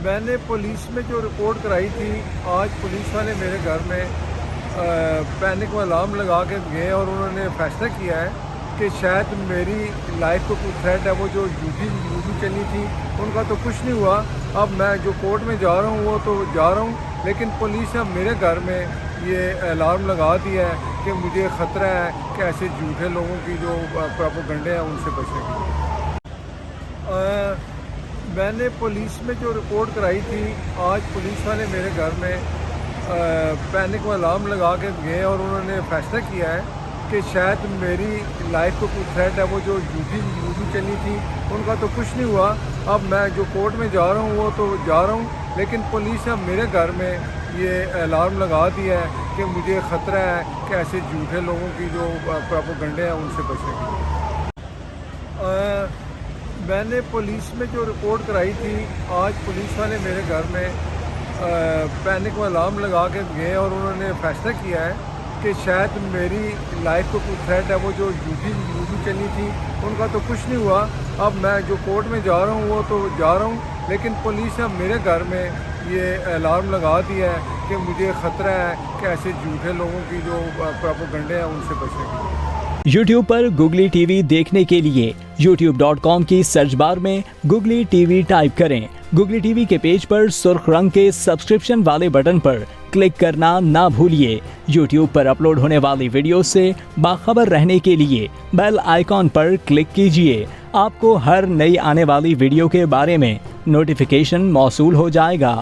मैंने पुलिस में जो रिपोर्ट कराई थी, आज पुलिस वाले मेरे घर में पैनिक अलार्म लगा के गए और उन्होंने फैसला किया है कि शायद मेरी लाइफ को कोई थ्रेट है। वो जो ड्यूटी चली थी उनका तो कुछ नहीं हुआ। अब मैं जो कोर्ट में जा रहा हूँ वो तो जा रहा हूँ, लेकिन पुलिस ने मेरे घर में ये अलार्म लगा दिया है कि मुझे ख़तरा है कि ऐसे झूठे लोगों की जो प्रोपेगेंडे हैं उनसे बचने की। मैंने पुलिस में जो रिपोर्ट कराई थी, आज पुलिस वाले मेरे घर में पैनिक अलार्म लगा के गए और उन्होंने फैसला किया है कि शायद मेरी लाइफ को कोई थ्रेट है। वो जो ड्यूटी चली थी उनका तो कुछ नहीं हुआ। अब मैं जो कोर्ट में जा रहा हूँ वो तो जा रहा हूँ, लेकिन पुलिस ने मेरे घर में ये अलार्म लगा दिया है कि मुझे ख़तरा है कि ऐसे झूठे लोगों की जो प्रोपेगेंडे हैं उनसे बचने की। मैंने पुलिस में जो रिपोर्ट कराई थी, आज पुलिस वाले मेरे घर में पैनिक अलार्म लगा के गए और उन्होंने फैसला किया है कि शायद मेरी लाइफ को कोई थ्रेट है। वो जो ड्यूटी चली थी उनका तो कुछ नहीं हुआ। अब मैं जो कोर्ट में जा रहा हूँ वो तो जा रहा हूँ, लेकिन पुलिस ने मेरे घर में ये अलार्म लगा दिया है कि मुझे ख़तरा है कि ऐसे झूठे लोगों की जो प्रोपेगेंडे हैं उनसे बचने की। YouTube पर गुगली टीवी देखने के लिए youtube.com की सर्च बार में गुगली टीवी टाइप करें। गुगली टीवी के पेज पर सुर्ख रंग के सब्सक्रिप्शन वाले बटन पर क्लिक करना ना भूलिए। YouTube पर अपलोड होने वाली वीडियो से बाखबर रहने के लिए बेल आइकॉन पर क्लिक कीजिए। आपको हर नई आने वाली वीडियो के बारे में नोटिफिकेशन मौसूल हो जाएगा।